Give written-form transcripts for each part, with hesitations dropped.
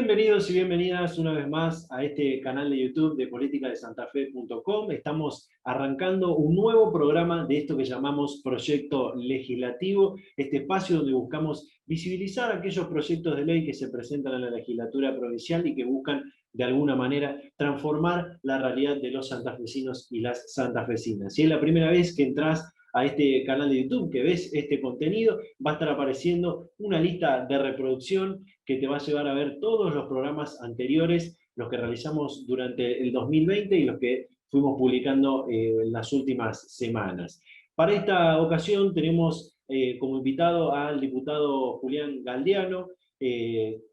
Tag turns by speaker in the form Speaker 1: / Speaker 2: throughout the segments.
Speaker 1: Bienvenidos y bienvenidas una vez más a este canal de YouTube de politicadesantafe.com. Estamos arrancando un nuevo programa de esto que llamamos Proyecto Legislativo, este espacio donde buscamos visibilizar aquellos proyectos de ley que se presentan en la legislatura provincial y que buscan de alguna manera transformar la realidad de los santafesinos y las santafesinas. Si es la primera vez que entras a este canal de YouTube, que ves este contenido, va a estar apareciendo una lista de reproducción que te va a llevar a ver todos los programas anteriores, los que realizamos durante el 2020 y los que fuimos publicando en las últimas semanas. Para esta ocasión tenemos como invitado al diputado Julián Galdeano,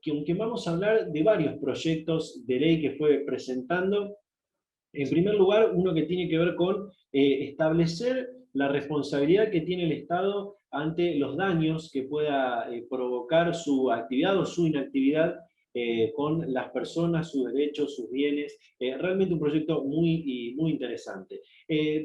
Speaker 1: con quien vamos a hablar de varios proyectos de ley que fue presentando. En primer lugar, uno que tiene que ver con establecer la responsabilidad que tiene el Estado ante los daños que pueda provocar su actividad o su inactividad con las personas, sus derechos, sus bienes. Realmente un proyecto muy interesante.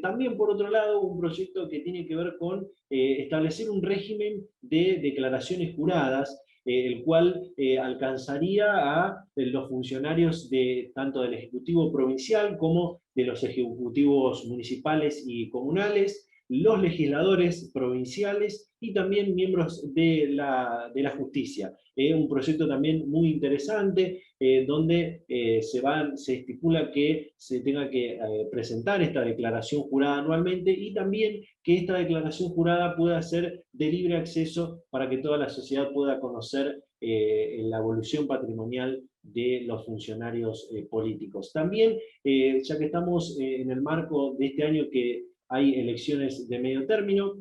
Speaker 1: También, por otro lado, un proyecto que tiene que ver con establecer un régimen de declaraciones juradas, el cual alcanzaría a los funcionarios tanto del Ejecutivo Provincial como de los Ejecutivos Municipales y Comunales, los legisladores provinciales y también miembros de la justicia. Un proyecto también muy interesante donde se estipula que se tenga que presentar esta declaración jurada anualmente y también que esta declaración jurada pueda ser de libre acceso para que toda la sociedad pueda conocer la evolución patrimonial de los funcionarios políticos. También, ya que estamos en el marco de este año que hay elecciones de medio término,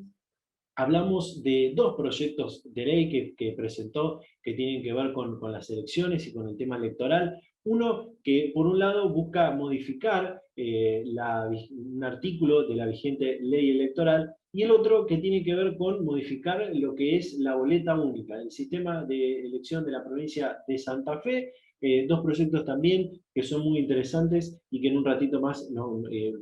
Speaker 1: hablamos de dos proyectos de ley que presentó que tienen que ver con las elecciones y con el tema electoral. Uno que, por un lado, busca modificar un artículo de la vigente ley electoral, y el otro que tiene que ver con modificar lo que es la boleta única, el sistema de elección de la provincia de Santa Fe. Dos proyectos también que son muy interesantes y que en un ratito más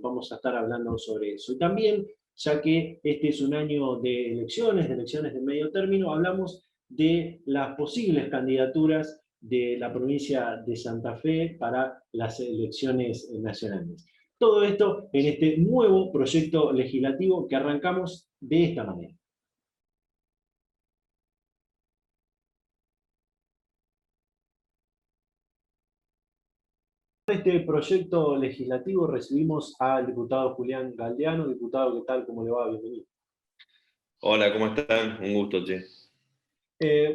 Speaker 1: vamos a estar hablando sobre eso. Y también, ya que este es un año de elecciones de medio término, hablamos de las posibles candidaturas de la provincia de Santa Fe para las elecciones nacionales. Todo esto en este nuevo proyecto legislativo que arrancamos de esta manera. En este proyecto legislativo recibimos al diputado Julián Galdeano. Diputado, ¿qué tal? ¿Cómo le va? Bienvenido.
Speaker 2: Hola, ¿cómo están? Un gusto, che.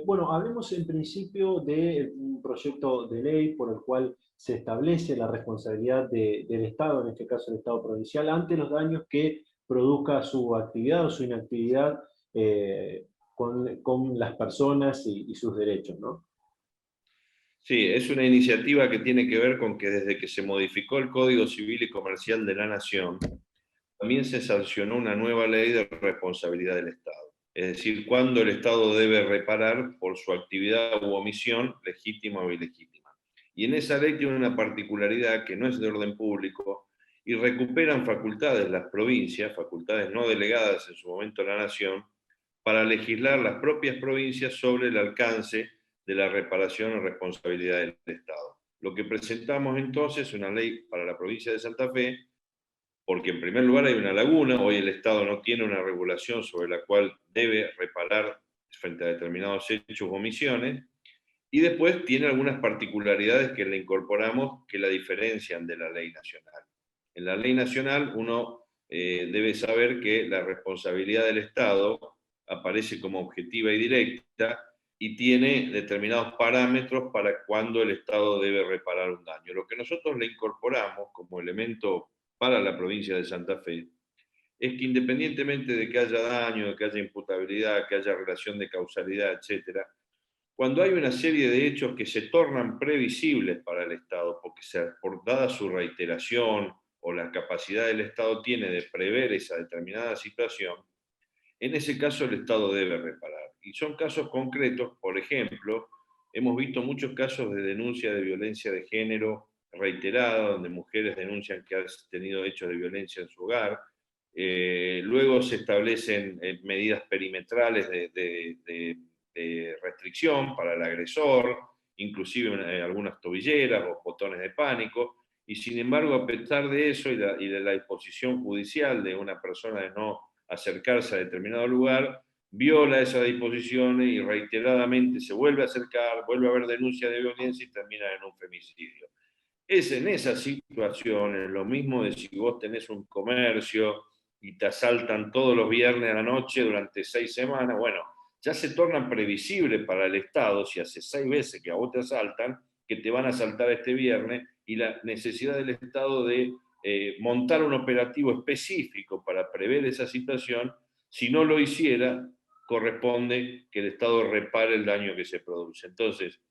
Speaker 1: Bueno, hablemos en principio de un proyecto de ley por el cual se establece la responsabilidad del Estado, en este caso el Estado provincial, ante los daños que produzca su actividad o su inactividad con las personas y sus derechos, ¿no?
Speaker 2: Sí, es una iniciativa que tiene que ver con que desde que se modificó el Código Civil y Comercial de la Nación, también se sancionó una nueva ley de responsabilidad del Estado. Es decir, cuándo el Estado debe reparar por su actividad u omisión, legítima o ilegítima. Y en esa ley tiene una particularidad que no es de orden público y recuperan facultades las provincias, facultades no delegadas en su momento a la Nación, para legislar las propias provincias sobre el alcance de la reparación o responsabilidad del Estado. Lo que presentamos entonces es una ley para la provincia de Santa Fe, porque en primer lugar hay una laguna, hoy el Estado no tiene una regulación sobre la cual debe reparar frente a determinados hechos o omisiones, y después tiene algunas particularidades que le incorporamos que la diferencian de la ley nacional. En la ley nacional uno debe saber que la responsabilidad del Estado aparece como objetiva y directa y tiene determinados parámetros para cuándo el Estado debe reparar un daño. Lo que nosotros le incorporamos como elemento para la provincia de Santa Fe es que independientemente de que haya daño, de que haya imputabilidad, que haya relación de causalidad, etcétera, cuando hay una serie de hechos que se tornan previsibles para el Estado, porque por dada su reiteración o la capacidad del Estado tiene de prever esa determinada situación, en ese caso el Estado debe reparar. Y son casos concretos, por ejemplo, hemos visto muchos casos de denuncia de violencia de género reiterada, donde mujeres denuncian que han tenido hechos de violencia en su hogar. Luego se establecen medidas perimetrales de restricción para el agresor, inclusive algunas tobilleras o botones de pánico, y sin embargo, a pesar de eso y de la disposición judicial de una persona de no acercarse a determinado lugar, viola esas disposiciones y reiteradamente se vuelve a acercar, vuelve a haber denuncia de violencia y termina en un femicidio. Es en esas situaciones lo mismo de si vos tenés un comercio y te asaltan todos los viernes a la noche durante 6 semanas, bueno, ya se torna previsible para el Estado, si hace 6 veces que a vos te asaltan, que te van a asaltar este viernes, y la necesidad del Estado de montar un operativo específico para prever esa situación. Si no lo hiciera, corresponde que el Estado repare el daño que se produce. Entonces,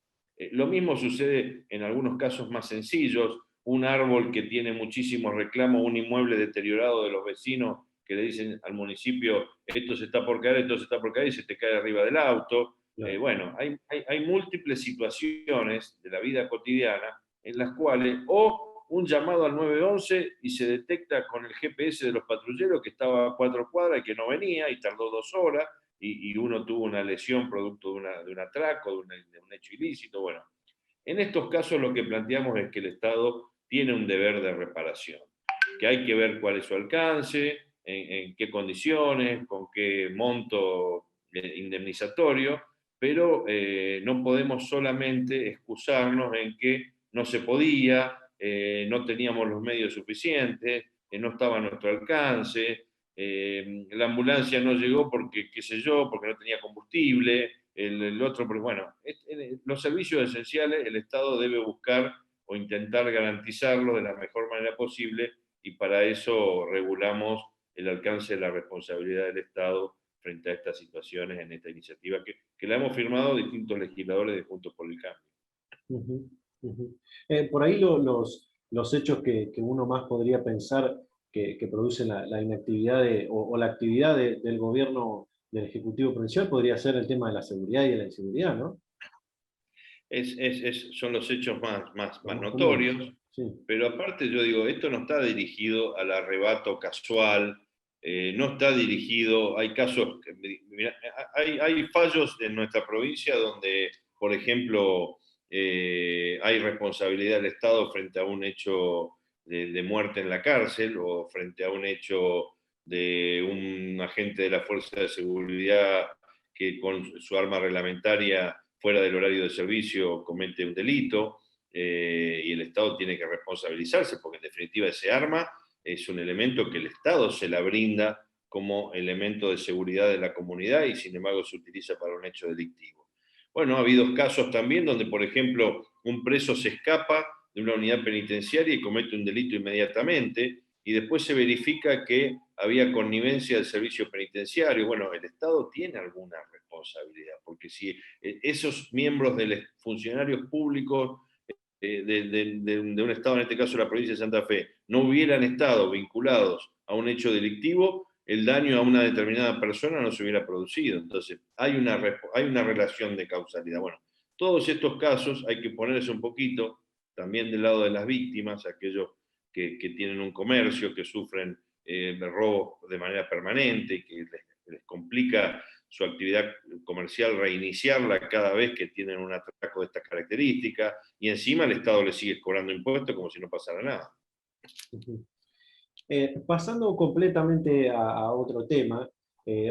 Speaker 2: lo mismo sucede en algunos casos más sencillos, un árbol que tiene muchísimos reclamos, un inmueble deteriorado de los vecinos que le dicen al municipio, esto se está por caer, esto se está por caer, y se te cae arriba del auto.
Speaker 1: Claro.
Speaker 2: Bueno, hay múltiples situaciones de la vida cotidiana en las cuales o un llamado al 911 y se detecta con el GPS de los patrulleros que estaba a 4 cuadras y que no venía y tardó 2 horas, y uno tuvo una lesión producto de un atraco, de un hecho ilícito. Bueno, en estos casos lo que planteamos es que el Estado tiene un deber de reparación, que hay que ver cuál es su alcance, en qué condiciones, con qué monto indemnizatorio, pero no podemos solamente excusarnos en que no se podía, no teníamos los medios suficientes, no estaba a nuestro alcance, la ambulancia no llegó porque, qué sé yo, porque no tenía combustible, el otro, pero bueno, los servicios esenciales el Estado debe buscar o intentar garantizarlos de la mejor manera posible, y para eso regulamos el alcance de la responsabilidad del Estado frente a estas situaciones en esta iniciativa que la hemos firmado distintos legisladores de Juntos por el Cambio.
Speaker 1: Ujú, ujú. Por ahí los hechos que uno más podría pensar que producen la inactividad o la actividad del gobierno del Ejecutivo Provincial podría ser el tema de la seguridad y de la inseguridad, ¿no?
Speaker 2: Son los hechos más
Speaker 1: Los más comunes.
Speaker 2: notorios,
Speaker 1: Sí.
Speaker 2: pero aparte yo digo, esto no está dirigido al arrebato casual, no está dirigido, hay casos, mirá, hay fallos en nuestra provincia donde, por ejemplo, hay responsabilidad del Estado frente a un hecho de muerte en la cárcel, o frente a un hecho de un agente de la Fuerza de Seguridad que con su arma reglamentaria fuera del horario de servicio comete un delito, y el Estado tiene que responsabilizarse, porque en definitiva ese arma es un elemento que el Estado se la brinda como elemento de seguridad de la comunidad, y sin embargo se utiliza para un hecho delictivo. Bueno, ha habido casos también donde, por ejemplo, un preso se escapa de una unidad penitenciaria y comete un delito inmediatamente, y después se verifica que había connivencia del servicio penitenciario. Bueno, el Estado tiene alguna responsabilidad, porque si esos miembros de los funcionarios públicos de un Estado, en este caso la provincia de Santa Fe, no hubieran estado vinculados a un hecho delictivo, el daño a una determinada persona no se hubiera producido. Entonces, hay una relación de causalidad. Bueno, todos estos casos hay que ponerse un poquito también del lado de las víctimas, aquellos que tienen un comercio, que sufren robos de manera permanente, que les complica su actividad comercial reiniciarla cada vez que tienen un atraco de estas características, y encima el Estado le sigue cobrando impuestos como si no pasara nada.
Speaker 1: Ujú. Pasando completamente a otro tema,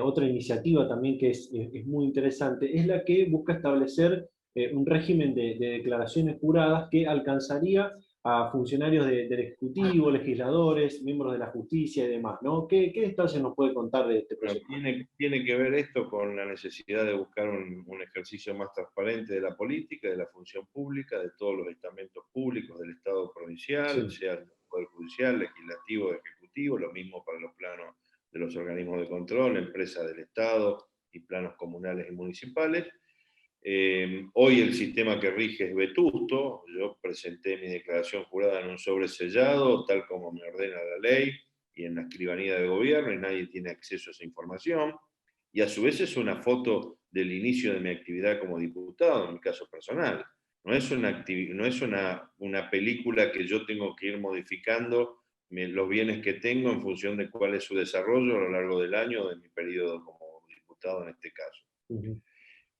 Speaker 1: otra iniciativa también que es muy interesante, es la que busca establecer un régimen de declaraciones juradas que alcanzaría a funcionarios del Ejecutivo, legisladores, miembros de la justicia y demás, ¿no? ¿Qué detalles nos puede contar de este
Speaker 2: Bueno,
Speaker 1: proyecto?
Speaker 2: tiene que ver esto con la necesidad de buscar un ejercicio más transparente de la política, de la función pública, de todos los estamentos públicos del Estado provincial,
Speaker 1: Sí.
Speaker 2: sea el Poder Judicial, Legislativo, Ejecutivo, lo mismo para los planos de los organismos de control, empresas del Estado y planos comunales y municipales. Hoy el sistema que rige es vetusto. Yo presenté mi declaración jurada en un sobre sellado, tal como me ordena la ley, y en la escribanía de gobierno, y nadie tiene acceso a esa información. Y a su vez es una foto del inicio de mi actividad como diputado, en mi caso personal. No es una película que yo tengo que ir modificando los bienes que tengo en función de cuál es su desarrollo a lo largo del año, de mi periodo como diputado en este caso.
Speaker 1: Ujú.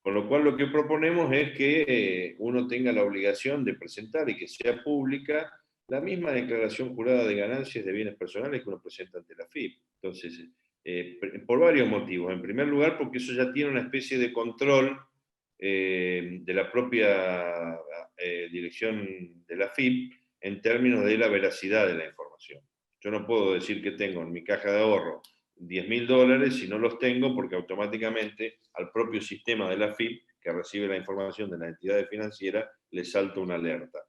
Speaker 2: Con lo cual lo que proponemos es que uno tenga la obligación de presentar y que sea pública la misma declaración jurada de ganancias de bienes personales que uno presenta ante la AFIP. Entonces, por varios motivos. En primer lugar, porque eso ya tiene una especie de control de la propia dirección de la AFIP en términos de la veracidad de la información. Yo no puedo decir que tengo en mi caja de ahorro $10.000 si no los tengo, porque automáticamente al propio sistema de la AFIP, que recibe la información de la entidad financiera, le salta una alerta.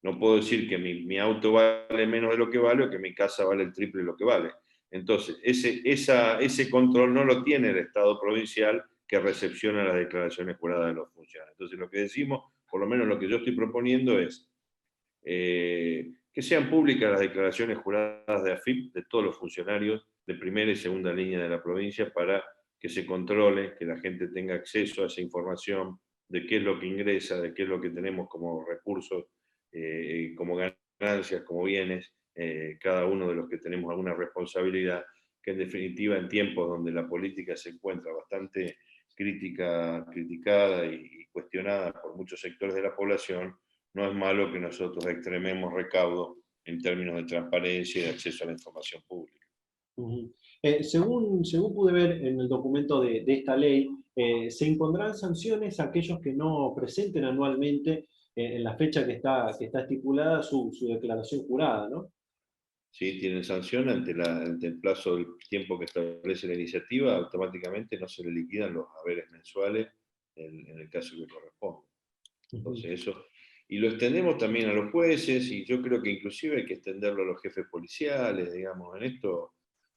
Speaker 2: No puedo decir que mi auto vale menos de lo que vale o que mi casa vale el triple de lo que vale. Entonces, ese control no lo tiene el Estado provincial que recepciona las declaraciones juradas de los funcionarios. Entonces, lo que decimos, por lo menos lo que yo estoy proponiendo es que sean públicas las declaraciones juradas de AFIP de todos los funcionarios de primera y segunda línea de la provincia para que se controle, que la gente tenga acceso a esa información de qué es lo que ingresa, de qué es lo que tenemos como recursos, como ganancias, como bienes, cada uno de los que tenemos alguna responsabilidad, que en definitiva en tiempos donde la política se encuentra bastante criticada y cuestionada por muchos sectores de la población, no es malo que nosotros extrememos recaudo en términos de transparencia y de acceso a la información pública.
Speaker 1: Ujú. Según pude ver en el documento de esta ley, se impondrán sanciones a aquellos que no presenten anualmente en la fecha que está estipulada su declaración jurada, ¿no?
Speaker 2: Si tienen sanción ante el plazo del tiempo que establece la iniciativa, automáticamente no se le liquidan los haberes mensuales en el caso que corresponda. Entonces eso, y lo extendemos también a los jueces, y yo creo que inclusive hay que extenderlo a los jefes policiales, digamos, en esto,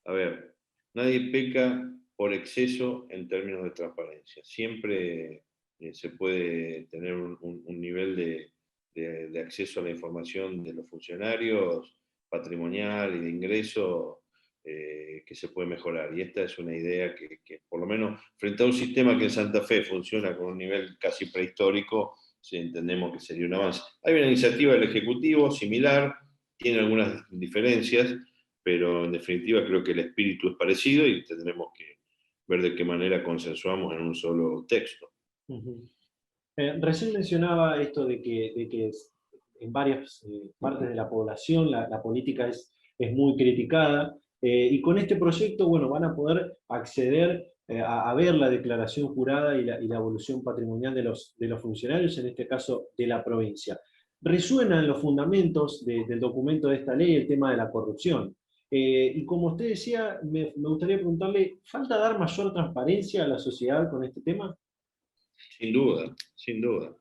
Speaker 2: a ver, nadie peca por exceso en términos de transparencia. Siempre se puede tener un nivel de acceso a la información de los funcionarios patrimonial y de ingreso que se puede mejorar. Y esta es una idea que, por lo menos, frente a un sistema que en Santa Fe funciona con un nivel casi prehistórico, sí, entendemos que sería un avance. Hay una iniciativa del Ejecutivo similar, tiene algunas diferencias, pero en definitiva creo que el espíritu es parecido y tendremos que ver de qué manera consensuamos en un solo texto.
Speaker 1: Ujú. Recién mencionaba esto de que en varias partes de la población la política es muy criticada, y con este proyecto, bueno, van a poder acceder a ver la declaración jurada y la evolución patrimonial de los funcionarios, en este caso de la provincia. Resuenan los fundamentos del documento de esta ley el tema de la corrupción. Y como usted decía, me gustaría preguntarle, ¿falta dar mayor transparencia a la sociedad con este tema?
Speaker 2: Sin duda, sin duda.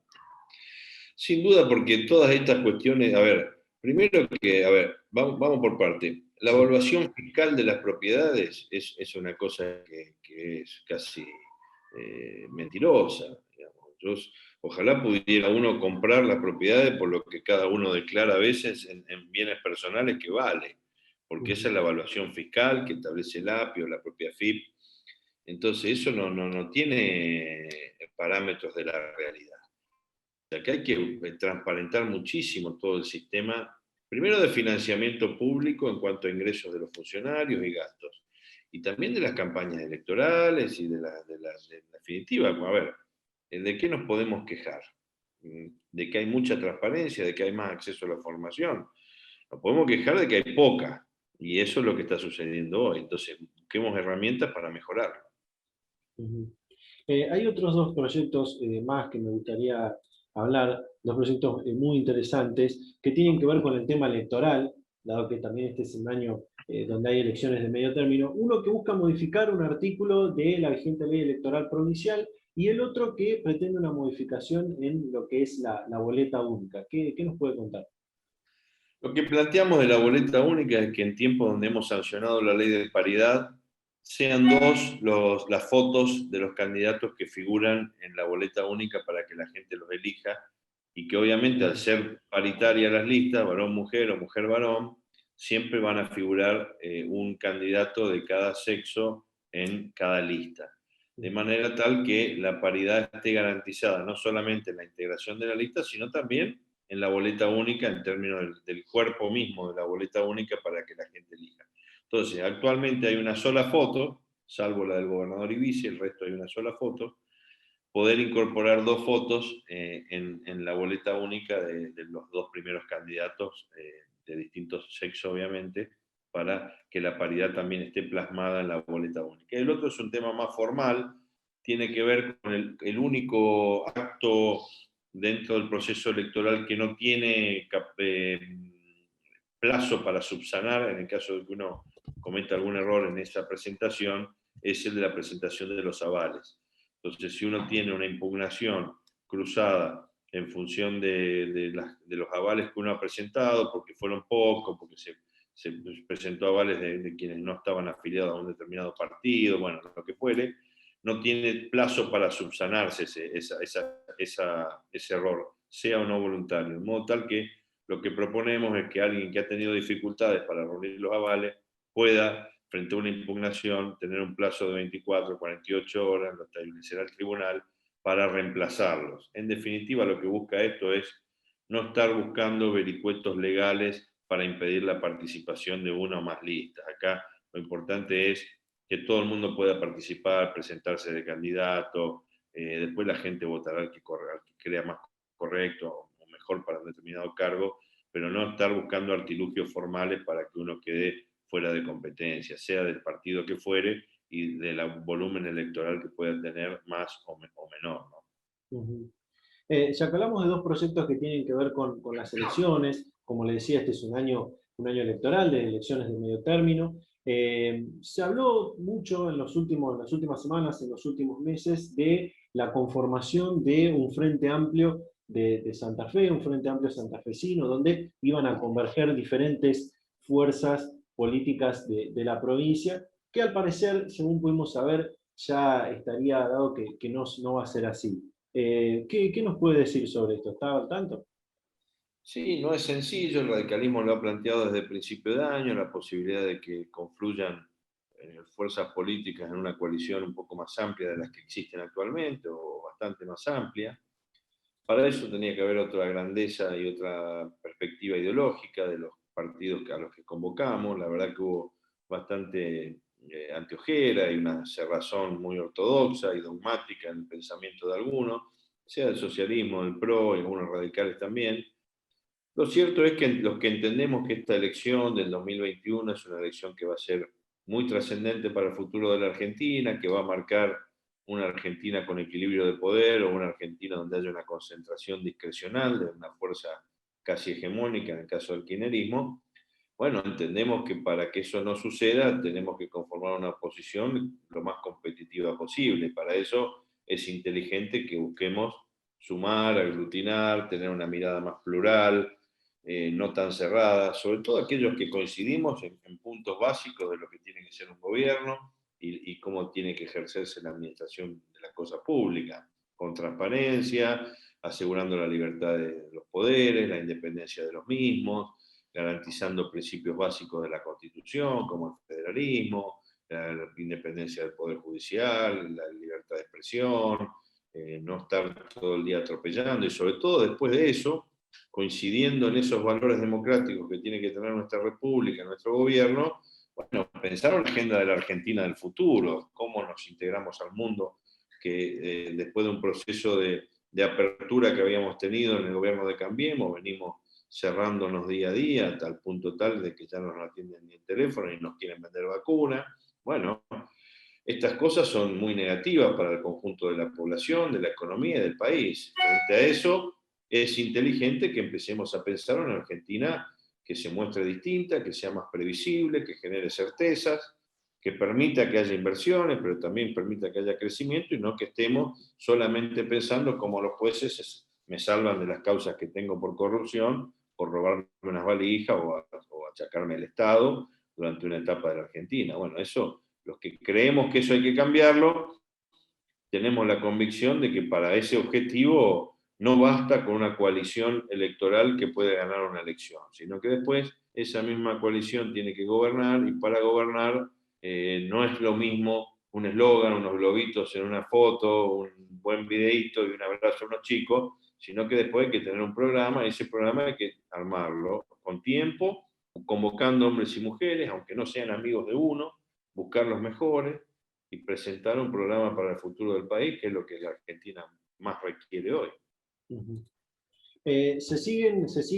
Speaker 2: Sin duda, porque todas estas cuestiones, a ver, primero que, a ver, vamos por parte. La
Speaker 1: Sí.
Speaker 2: evaluación fiscal de las propiedades es una cosa que es casi mentirosa. Digamos. Ojalá pudiera uno comprar las propiedades por lo que cada uno declara a veces en bienes personales que vale, porque esa es la evaluación fiscal que establece el API o la propia FIP. Entonces, eso no tiene parámetros de la realidad. Acá hay que transparentar muchísimo todo el sistema, primero de financiamiento público en cuanto a ingresos de los funcionarios y gastos, y también de las campañas electorales y de la definitiva. A ver, ¿de qué nos podemos quejar? De que hay mucha transparencia, de que hay más acceso a la formación. Nos podemos quejar de que hay poca, y eso es lo que está sucediendo hoy. Entonces, busquemos herramientas para mejorarlo.
Speaker 1: Ujú. Hay otros dos proyectos más que me gustaría hablar, dos proyectos muy interesantes que tienen que ver con el tema electoral, dado que también este es un año donde hay elecciones de medio término. Uno que busca modificar un artículo de la vigente ley electoral provincial y el otro que pretende una modificación en lo que es la boleta única. ¿Qué nos puede contar?
Speaker 2: Lo que planteamos de la boleta única es que en tiempos donde hemos sancionado la ley de paridad, sean dos las fotos de los candidatos que figuran en la boleta única para que la gente los elija, y que obviamente al ser paritaria las listas, varón-mujer o mujer-varón, siempre van a figurar un candidato de cada sexo en cada lista. De manera tal que la paridad esté garantizada no solamente en la integración de la lista, sino también en la boleta única, en términos del cuerpo mismo de la boleta única para que la gente elija. Entonces, actualmente hay una sola foto, salvo la del gobernador y vice, el resto hay una sola foto. poder incorporar 2 fotos en la boleta única de los 2 primeros candidatos de distintos sexos, obviamente, para que la paridad también esté plasmada en la boleta única. El otro es un tema más formal, tiene que ver con el único acto dentro del proceso electoral que no tiene plazo para subsanar, en el caso de que uno cometa algún error en esa presentación, es el de la presentación de los avales. Entonces, si uno tiene una impugnación cruzada en función de los avales que uno ha presentado, porque fueron pocos, porque se presentó avales de quienes no estaban afiliados a un determinado partido, bueno, lo que fuere, no tiene plazo para subsanarse ese error, sea o no voluntario. De modo tal que lo que proponemos es que alguien que ha tenido dificultades para reunir los avales pueda, frente a una impugnación, tener un plazo de 24, 48 horas, lo establecerá el tribunal, para reemplazarlos. En definitiva, lo que busca esto es no estar buscando vericuetos legales para impedir la participación de una o más listas. Acá lo importante es que todo el mundo pueda participar, presentarse de candidato, después la gente votará al que crea más correcto o mejor para un determinado cargo, pero no estar buscando artilugios formales para que uno quede fuera de competencia, sea del partido que fuere y del volumen electoral que pueda tener más o menor, ¿no?
Speaker 1: Uh-huh. Ya que hablamos de 2 proyectos que tienen que ver con las elecciones, como le decía, este es un año electoral, de elecciones de medio término. Se habló mucho en las últimas semanas, en los últimos meses, de la conformación de un Frente Amplio de Santa Fe, un Frente Amplio santafesino, donde iban a converger diferentes fuerzas políticas de la provincia, que al parecer, según pudimos saber, ya estaría dado que no va a ser así. ¿Qué nos puede decir sobre esto? ¿Está al tanto?
Speaker 2: Sí, no es sencillo, el radicalismo lo ha planteado desde el principio de año, la posibilidad de que confluyan fuerzas políticas en una coalición un poco más amplia de las que existen actualmente, o bastante más amplia. Para eso tenía que haber otra grandeza y otra perspectiva ideológica de los partidos a los que convocamos. La verdad que hubo bastante anteojera y una cerrazón muy ortodoxa y dogmática en el pensamiento de algunos, sea del socialismo, del PRO y algunos radicales también. Lo cierto es que los que entendemos que esta elección del 2021 es una elección que va a ser muy trascendente para el futuro de la Argentina, que va a marcar una Argentina con equilibrio de poder o una Argentina donde haya una concentración discrecional de una fuerza casi hegemónica en el caso del kirchnerismo. Bueno, entendemos que para que eso no suceda tenemos que conformar una oposición lo más competitiva posible. Para eso es inteligente que busquemos sumar, aglutinar, tener una mirada más plural, no tan cerrada, sobre todo aquellos que coincidimos en puntos básicos de lo que tiene que ser un gobierno y cómo tiene que ejercerse la administración de la cosa pública, con transparencia, asegurando la libertad de los poderes, la independencia de los mismos, garantizando principios básicos de la Constitución, como el federalismo, la independencia del Poder Judicial, la libertad de expresión, no estar todo el día atropellando, y sobre todo después de eso, coincidiendo en esos valores democráticos que tiene que tener nuestra república, nuestro gobierno, bueno, pensar en la agenda de la Argentina del futuro, cómo nos integramos al mundo, que después de un proceso de apertura que habíamos tenido en el gobierno de Cambiemos, venimos cerrándonos día a día, a tal punto tal de que ya no nos atienden ni el teléfono ni nos quieren vender vacuna. Bueno, estas cosas son muy negativas para el conjunto de la población, de la economía y del país. Frente a eso, es inteligente que empecemos a pensar en una Argentina que se muestre distinta, que sea más previsible, que genere certezas, que permita que haya inversiones, pero también permita que haya crecimiento y no que estemos solamente pensando cómo los jueces me salvan de las causas que tengo por corrupción, por robarme unas valijas o achacarme el Estado durante una etapa de la Argentina. Bueno, eso, los que creemos que eso hay que cambiarlo, tenemos la convicción de que para ese objetivo no basta con una coalición electoral que puede ganar una elección, sino que después esa misma coalición tiene que gobernar, y para gobernar no es lo mismo un eslogan, unos globitos en una foto, un buen videíto y un abrazo a unos chicos, sino que después hay que tener un programa, y ese programa hay que armarlo con tiempo, convocando hombres y mujeres, aunque no sean amigos de uno, buscar los mejores, y presentar un programa para el futuro del país, que es lo que la Argentina más requiere hoy.
Speaker 1: Ujú. Se sigue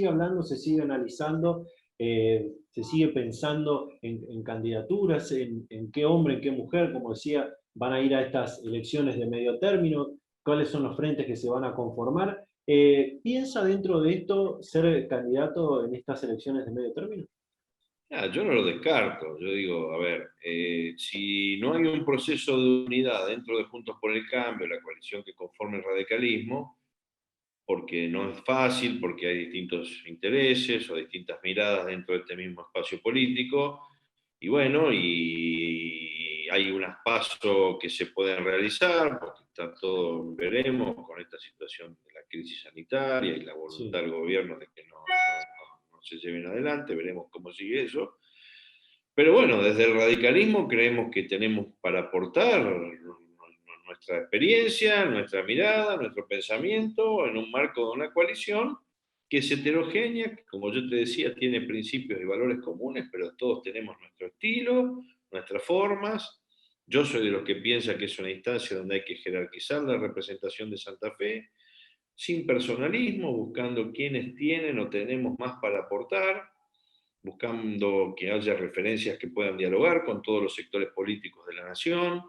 Speaker 1: hablando, se sigue analizando, se sigue pensando en candidaturas, en qué hombre, en qué mujer, como decía, van a ir a estas elecciones de medio término, cuáles son los frentes que se van a conformar. ¿Piensa dentro de esto ser candidato en estas elecciones de medio término?
Speaker 2: Yo no lo descarto. Yo digo, a ver, si no hay un proceso de unidad dentro de Juntos por el Cambio, la coalición que conforme el radicalismo, porque no es fácil, porque hay distintos intereses o distintas miradas dentro de este mismo espacio político, y bueno, y hay unos pasos que se pueden realizar, porque está todo, veremos, con esta situación de la crisis sanitaria y la voluntad
Speaker 1: Sí.
Speaker 2: del gobierno de que no se lleven adelante, veremos cómo sigue eso. Pero bueno, desde el radicalismo creemos que tenemos para aportar nuestra experiencia, nuestra mirada, nuestro pensamiento en un marco de una coalición que es heterogénea, que como yo te decía, tiene principios y valores comunes, pero todos tenemos nuestro estilo, nuestras formas. Yo soy de los que piensa que es una instancia donde hay que jerarquizar la representación de Santa Fe, sin personalismo, buscando quienes tienen o tenemos más para aportar, buscando que haya referencias que puedan dialogar con todos los sectores políticos de la nación,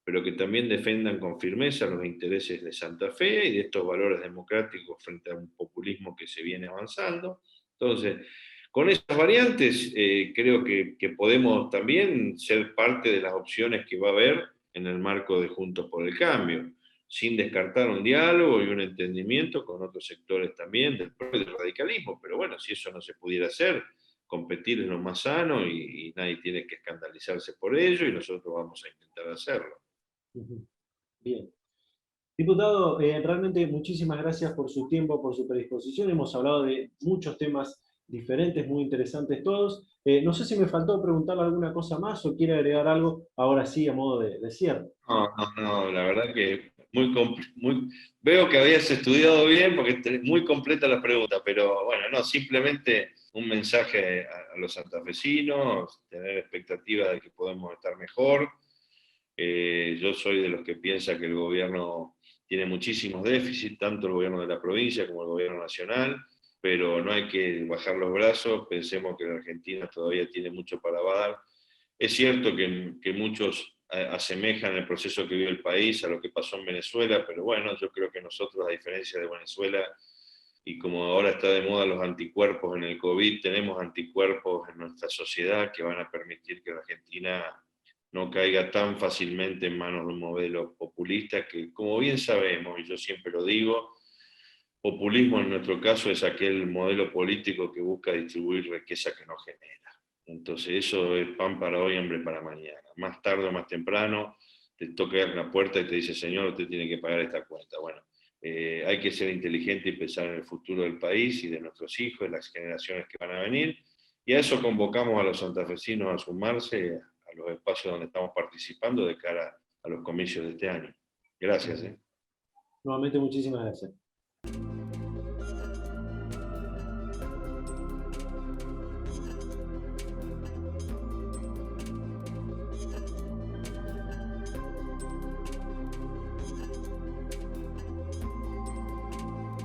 Speaker 2: pero que también defendan con firmeza los intereses de Santa Fe y de estos valores democráticos frente a un populismo que se viene avanzando. Entonces, con esas variantes, creo que podemos también ser parte de las opciones que va a haber en el marco de Juntos por el Cambio, sin descartar un diálogo y un entendimiento con otros sectores también del propio radicalismo. Pero bueno, si eso no se pudiera hacer, competir es lo más sano y nadie tiene que escandalizarse por ello y nosotros vamos a intentar hacerlo.
Speaker 1: Ujú. Bien. Diputado, realmente muchísimas gracias por su tiempo, por su predisposición. Hemos hablado de muchos temas diferentes, muy interesantes todos. No sé si me faltó preguntarle alguna cosa más o quiere agregar algo, ahora sí, a modo de cierre.
Speaker 2: No, la verdad que veo que habías estudiado bien porque es muy completa la pregunta, pero bueno, no, simplemente un mensaje a los santafesinos, tener expectativa de que podemos estar mejor. Yo soy de los que piensa que el gobierno tiene muchísimos déficits, tanto el gobierno de la provincia como el gobierno nacional, pero no hay que bajar los brazos, pensemos que la Argentina todavía tiene mucho para dar. Es cierto que muchos asemejan el proceso que vive el país a lo que pasó en Venezuela, pero bueno, yo creo que nosotros, a diferencia de Venezuela, y como ahora está de moda los anticuerpos en el COVID, tenemos anticuerpos en nuestra sociedad que van a permitir que la Argentina no caiga tan fácilmente en manos de un modelo populista que, como bien sabemos, y yo siempre lo digo, populismo en nuestro caso es aquel modelo político que busca distribuir riqueza que no genera. Entonces eso es pan para hoy, hambre para mañana. Más tarde o más temprano te toca la puerta y te dice, señor, usted tiene que pagar esta cuenta. Bueno, hay que ser inteligente y pensar en el futuro del país y de nuestros hijos, de las generaciones que van a venir. Y a eso convocamos a los santafesinos a sumarse a los espacios donde estamos participando de cara a los comicios de este año. Gracias.
Speaker 1: Nuevamente, muchísimas gracias.